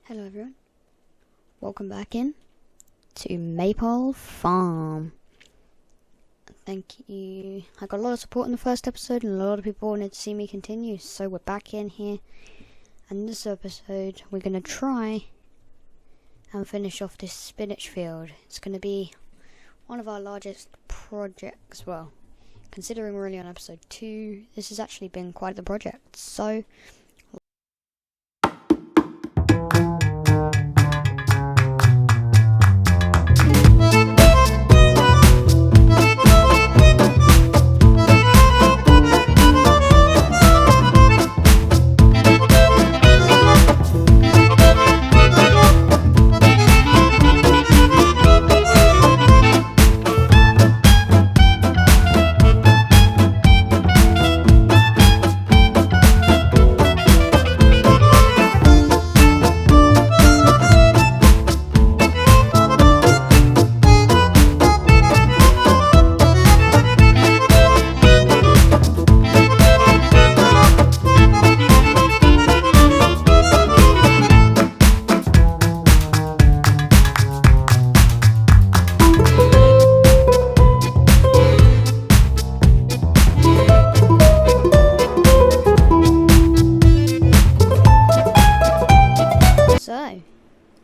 Hello everyone, welcome back in to Maypole Farm. Thank you. I got a lot of support in the first episode and a lot of people wanted to see me continue, so we're back in here. And in this episode we're going to try and finish off this spinach field. It's going to be one of our largest projects. Well, considering we're only on episode 2, this has actually been quite the project. So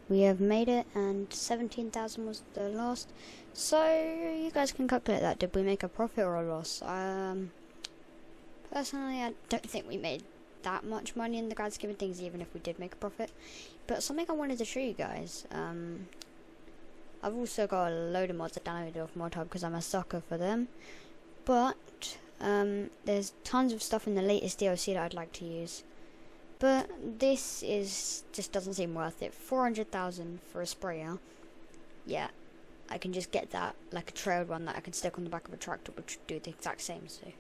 we have made it, and 17,000 was the last. So you guys can calculate that. Did we make a profit or a loss? Personally, I don't think we made that much money in the grand scheme of things, even if we did make a profit. But something I wanted to show you guys. I've also got a load of mods I downloaded off ModHub because I'm a sucker for them. But there's tons of stuff in the latest DLC that I'd like to use. But this just doesn't seem worth it. 400,000 for a sprayer. Yeah, I can just get that, like a trailed one that I can stick on the back of a tractor, which would do the exact same. So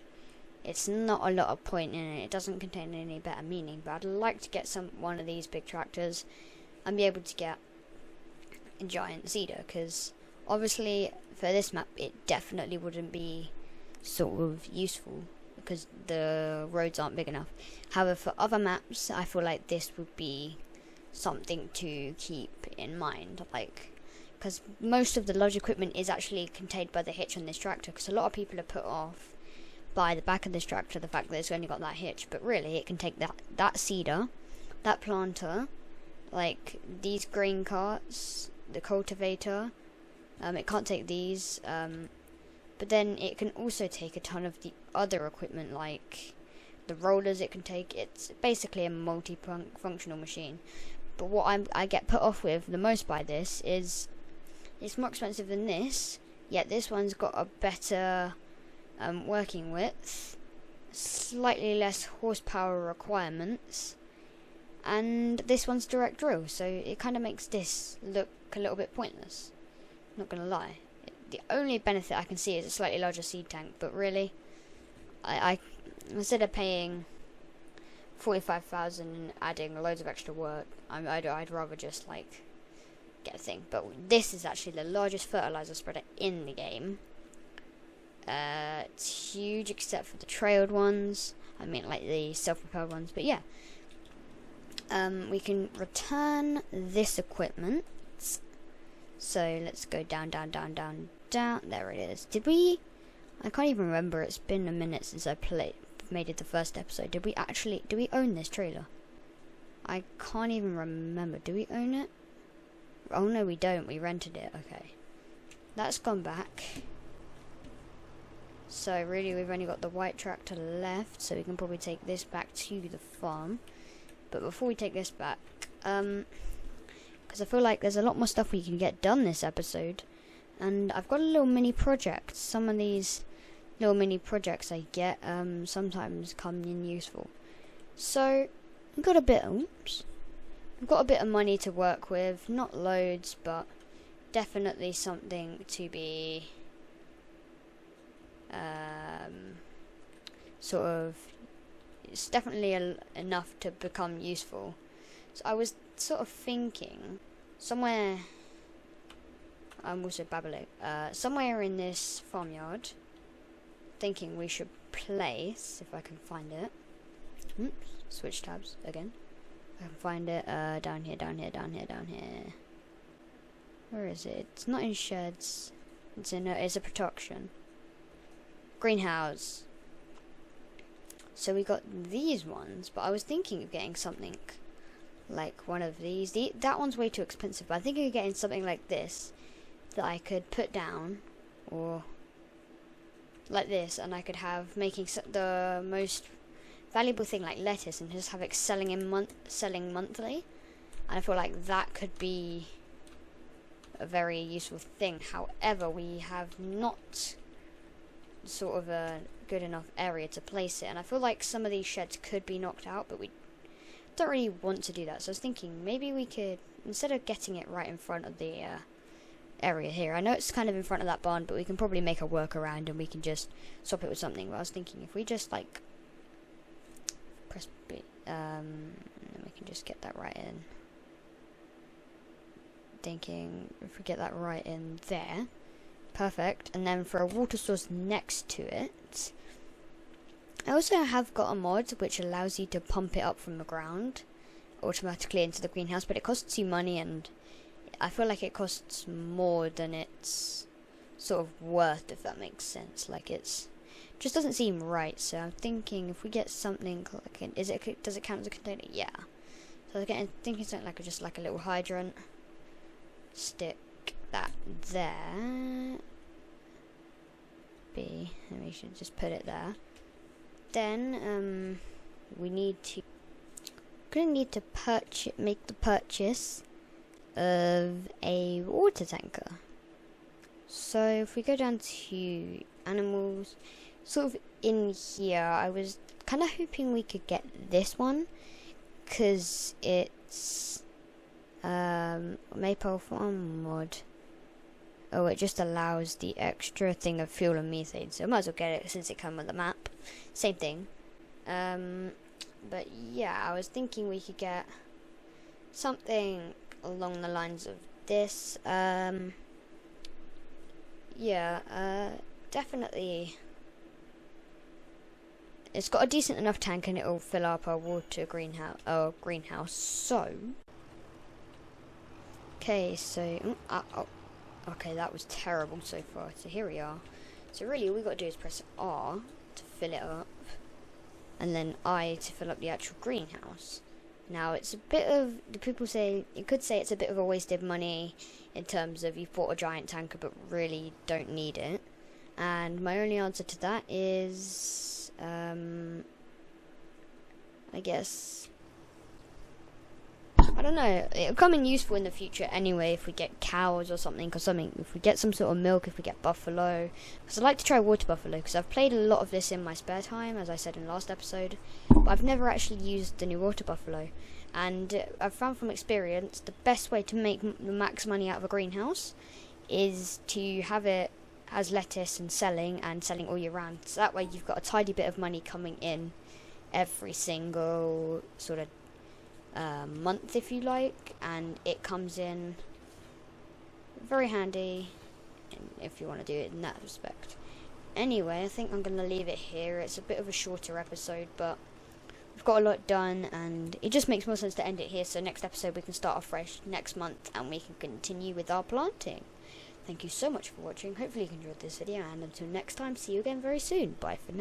it's not a lot of point in it. It doesn't contain any better meaning. But I'd like to get one of these big tractors and be able to get a giant seeder, because obviously for this map it definitely wouldn't be sort of useful, because the roads aren't big enough. However, for other maps, I feel like this would be something to keep in mind, like, because most of the large equipment is actually contained by the hitch on this tractor, because a lot of people are put off by the back of this tractor, the fact that it's only got that hitch, but really it can take that seeder, that planter, like these grain carts, the cultivator, it can't take these, but then it can also take a ton of the other equipment, like the rollers it can take. It's basically a multi-functional machine. But what I get put off with the most by this is it's more expensive than this, yet this one's got a better working width, slightly less horsepower requirements, and this one's direct drill, so it kind of makes this look a little bit pointless, not gonna lie. The only benefit I can see is a slightly larger seed tank, but really, I instead of paying 45,000 and adding loads of extra work, I'd rather just like get a thing. But this is actually the largest fertilizer spreader in the game. It's huge except for the trailed ones. I mean, like the self-propelled ones. But yeah, we can return this equipment. So let's go down. There it is. Did we? I can't even remember. It's been a minute since I made it the first episode. Do we own this trailer? I can't even remember. Do we own it? Oh no, we don't. We rented it. Okay. That's gone back. So really, we've only got the white tractor left, so we can probably take this back to the farm. But before we take this back, because I feel like there's a lot more stuff we can get done this episode, and I've got a little mini project. Some of these little mini projects I get sometimes come in useful. So I've got a bit of money to work with, not loads, but definitely something to be sort of, it's definitely enough to become useful. So I was sort of thinking somewhere, I'm also babbling, somewhere in this farmyard, thinking we should place, if I can find it, oops, switch tabs again, I can find it. Down here, down here, down here, down here. Where is it? It's not in sheds. It's in it's a production. Greenhouse. So we got these ones, but I was thinking of getting something like one of these. That one's way too expensive, but I think of getting something like this that I could put down, or like this, and I could have making the most valuable thing like lettuce, and just have it selling monthly. And I feel like that could be a very useful thing. However, we have not sort of a good enough area to place it, and I feel like some of these sheds could be knocked out, but we don't really want to do that. So I was thinking maybe we could, instead of getting it right in front of the area here, I know it's kind of in front of that barn, but we can probably make a workaround and we can just swap it with something. But I was thinking if we just like press B, and we can just get that right in. Thinking if we get that right in there, perfect. And then for a water source next to it, I also have got a mod which allows you to pump it up from the ground automatically into the greenhouse, but it costs you money, and I feel like it costs more than it's sort of worth, if that makes sense. Like it's just doesn't seem right. So I'm thinking if we get something like does it count as a container? Yeah. So I'm thinking something like just like a little hydrant. Stick that there. B, and we should just put it there. Then we need to make the purchase of a water tanker. So if we go down to animals, sort of in here, I was kind of hoping we could get this one, because it's Maypole farm mod. Oh, it just allows the extra thing of fuel and methane, so I might as well get it since it comes with the map. Same thing. But yeah, I was thinking we could get something along the lines of this. Definitely. It's got a decent enough tank and it'll fill up our greenhouse. So, okay, so okay, that was terrible so far. So here we are. So really, all we got to do is press R to fill it up, and then I to fill up the actual greenhouse. Now it's a bit of, people say, you could say it's a bit of a wasted money in terms of you've bought a giant tanker but really don't need it. And my only answer to that is, I guess, I don't know, it'll come in useful in the future anyway if we get cows or something, if we get some sort of milk, if we get buffalo, because I'd like to try water buffalo, because I've played a lot of this in my spare time, as I said in the last episode, but I've never actually used the new water buffalo, and I've found from experience the best way to make the max money out of a greenhouse is to have it as lettuce and selling all year round, so that way you've got a tidy bit of money coming in every single sort of month, if you like, and it comes in very handy if you want to do it in that respect. Anyway, I think I'm going to leave it here. It's a bit of a shorter episode, but we've got a lot done, and it just makes more sense to end it here, so next episode we can start off fresh next month and we can continue with our planting. Thank you so much for watching. Hopefully you enjoyed this video, and until next time, see you again very soon. Bye for now.